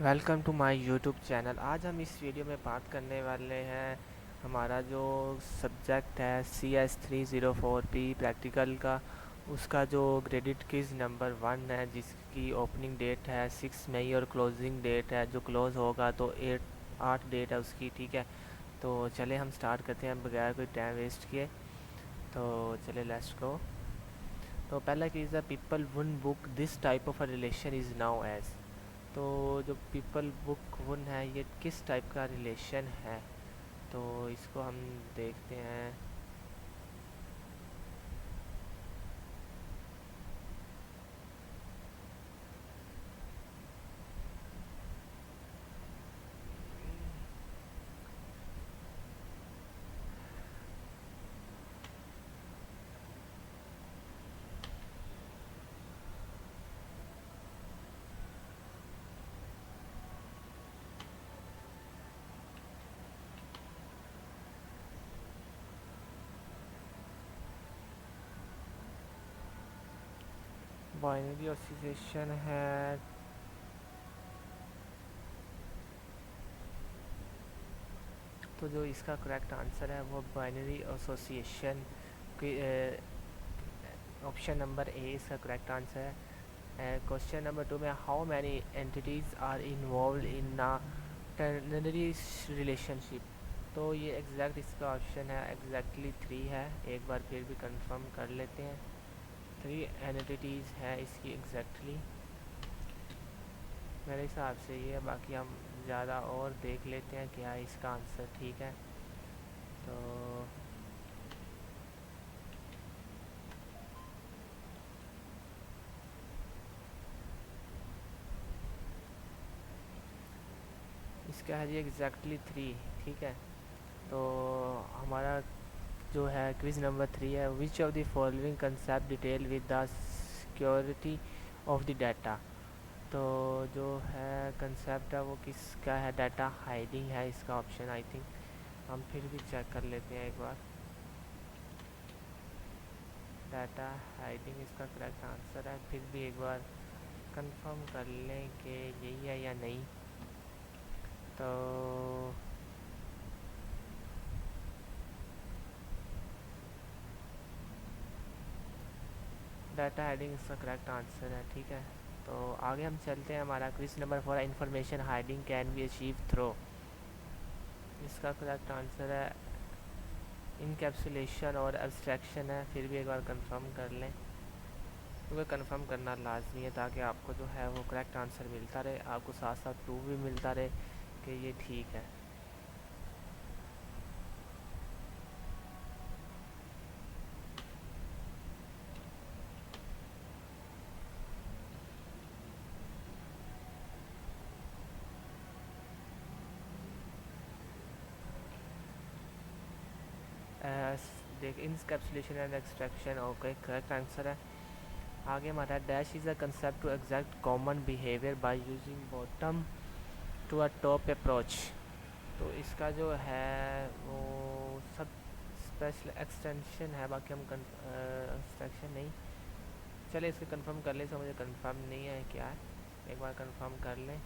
Welcome to my YouTube channel. आज हम इस वीडियो में बात करने वाले हैं हमारा जो सब्जेक्ट है CS304P प्रैक्टिकल का, उसका जो क्रेडिट क्विज़ नंबर 1 है, जिसकी ओपनिंग डेट है 6 मई और क्लोजिंग डेट है जो क्लोज़ होगा तो 8 डेट है उसकी। ठीक है, तो चले हम स्टार्ट करते हैं बगैर कोई टाइम वेस्ट किए। तो चले लेट्स गो। तो पहला क्विज़ है, people one book this type of a relation is now age. तो जो पीपल बुक वन है ये किस टाइप का रिलेशन है, तो इसको हम देखते हैं। बाइनरी एसोसिएशन है, तो जो इसका करेक्ट आंसर है वो बाइनरी एसोसिएशन की ऑप्शन नंबर ए इसका करेक्ट आंसर है। क्वेश्चन नंबर 2 में, how many entities are involved in a ternary relationship. तो ये एग्जैक्ट इसका ऑप्शन है एग्जैक्टली 3 है। एक बार फिर भी कंफर्म कर लेते हैं, 3 एंटिटीज़ है इसकी एग्जैक्टली। मेरे हिसाब से ये है, बाकी हम ज़्यादा और देख लेते हैं क्या है इसका आंसर। ठीक है, तो इसका है जी एग्जैक्टली 3। ठीक है, तो हमारा जो है क्विज़ नंबर 3 है, which of the following concept detail with the security of the data. तो जो है कंसेप्ट है वो किसका है, डाटा हाइडिंग है इसका ऑप्शन। आई थिंक हम फिर भी चेक कर लेते हैं एक बार। डाटा हाइडिंग इसका करेक्ट आंसर है, फिर भी एक बार कंफर्म कर लें कि यही है या नहीं। तो डाटा हाइडिंग इसका करेक्ट आंसर है। ठीक है, तो आगे हम चलते हैं। हमारा question number 4, information hiding can be achieve through. इसका करेक्ट आंसर है इनकैप्सुलेशन और एब्स्ट्रैक्शन है। फिर भी एक बार कंफर्म कर लें, क्योंकि कंफर्म करना लाजमी है ताकि आपको जो है वो करेक्ट आंसर मिलता रहे, आपको साथ साथ प्रूफ भी मिलता रहे कि ये ठीक है। देख, encapsulation and extraction okay correct answer है। आगे हमारा dash is a concept to exact common behaviour by using bottom to a top approach. तो इसका जो है वो सब स्पेशल एक्सटेंशन है, बाकी हम एक्सटेंशन नहीं। चले इसको कंफर्म कर लें, इसका मुझे कंफर्म नहीं है क्या है, एक बार कंफर्म कर लें।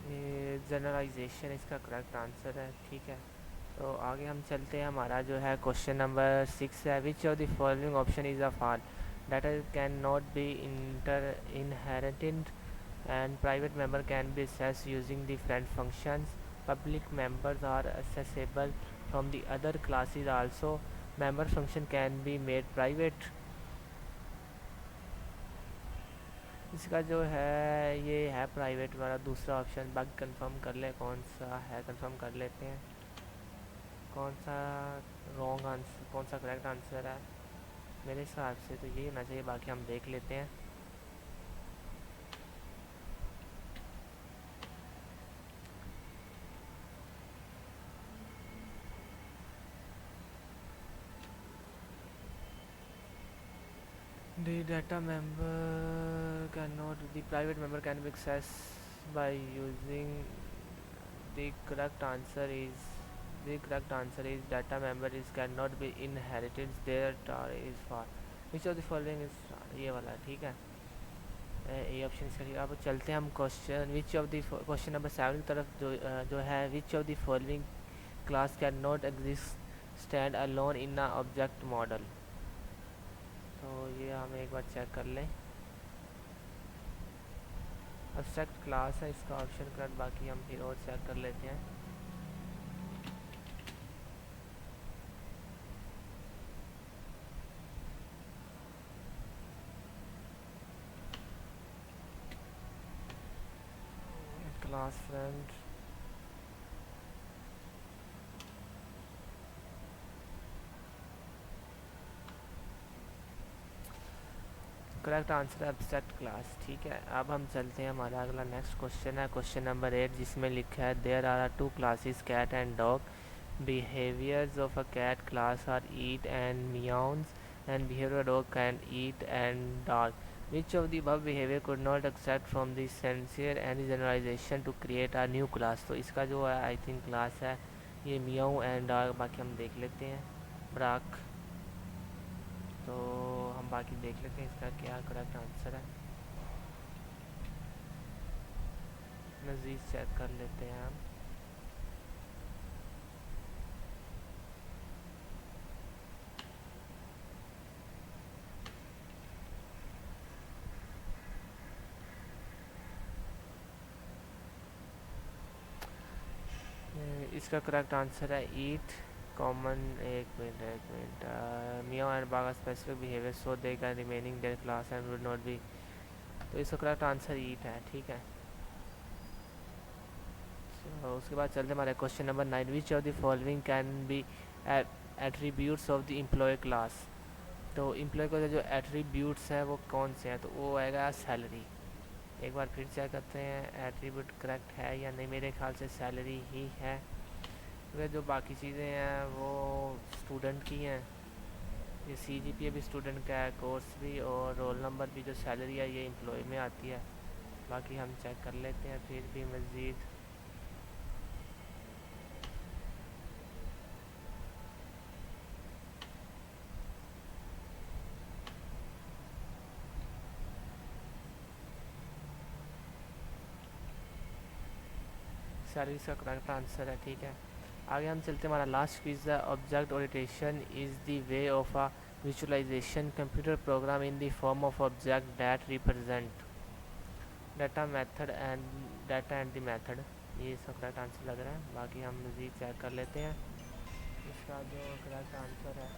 ये जनरलाइजेशन इसका करेक्ट आंसर है। ठीक है, तो आगे हम चलते हैं। हमारा जो है क्वेश्चन नंबर 6 है, which of the following option is a fall. Data can not be inter inherited and private member can be accessed using the friend functions. Public members are accessible from the other classes also. Member function can be made private. इसका जो है ये है private वाला दूसरा option. बाकी confirm कर ले कौन सा है, कंफर्म कर लेते हैं कौन सा रॉन्ग आंसर, कौन सा करेक्ट आंसर है। मेरे हिसाब से तो यही होना चाहिए, बाकी हम देख लेते हैं। The data member cannot, the private member can be accessed by using, the correct answer is, the correct answer is data member is cannot be inherited, their tar is far, which of the following is, ये वाला है, ठीक है, A option इसका ठीक है। अब चलते हैं हम question, which of the question number 7 की तरफ, जो है, which of the following class can not exist stand alone in a object model. तो ये हम एक बार चेक कर लें। एब्स्ट्रैक्ट क्लास है इसका ऑप्शन करेक्ट, बाकी हम फिर और चेक कर लेते हैं। क्लास फ्रेंड, करेक्ट आंसर है एब्स्ट्रैक्ट क्लास, ठीक है। अब हम चलते हैं, हमारा अगला नेक्स्ट क्वेश्चन है क्वेश्चन नंबर 8, जिसमें लिखा है there are two classes cat and dog, behaviors of a cat class are eat and meows, and behavior of dog can eat and bark. Which of the above behavior could not accept from the sincere and generalization to create a new class? तो इसका जो है I think class है ये मियाऊ and dog, बाकी हम देख लेते हैं ब्राक। तो हम बाकी देख लेते हैं इसका क्या करेक्ट आंसर है, मज़ीद चेक कर लेते हैं हम। इसका करेक्ट आंसर है ईट कॉमन, एक मिनट मियाँ एंड बागा specific behaviour so they can remaining their class and would not be, तो इसका करेक्ट आंसर ईट है, ठीक है। तो उसके बाद चलते हमारे question number 9, which of the following can be attributes of the employee class. तो एम्प्लॉय के जो एट्रीब्यूट्स हैं वो कौन से हैं, तो वो आएगा सैलरी। एक बार फिर चेक करते हैं एट्रीब्यूट करेक्ट है या नहीं, मेरे ख्याल से सैलरी ही है, क्योंकि जो बाकी चीज़ें हैं वो स्टूडेंट की हैं, ये CGPA भी स्टूडेंट का है, कोर्स भी और रोल नंबर भी, जो सैलरी है ये एम्प्लॉय में आती है। बाकी हम चेक कर लेते हैं फिर भी मज़ीद। सैलरी का करेक्ट आंसर है, ठीक है। आगे हम चलते हैं, हमारा लास्ट क्विज है object orientation is the way of a visualisation computer program in the form of object that represent data and the method, ये इसका करेक्ट आंसर लग रहा है। बाकी हम मज़ीद चेक कर लेते हैं इसका जो करेक्ट आंसर है,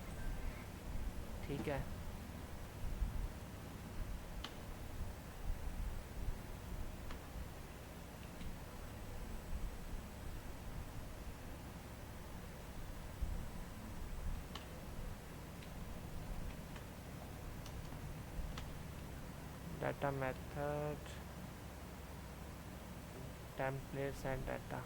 ठीक है। Data method, templates and data,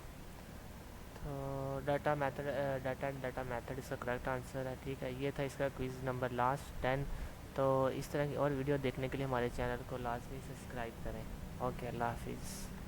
तो डाटा मेथड इसका करेक्ट आंसर है, ठीक है। ये था इसका क्विज़ नंबर लास्ट 10। तो इस तरह की और वीडियो देखने के लिए हमारे चैनल को लाजमी सब्सक्राइब करें। ओके, अल्लाह हाफिज़।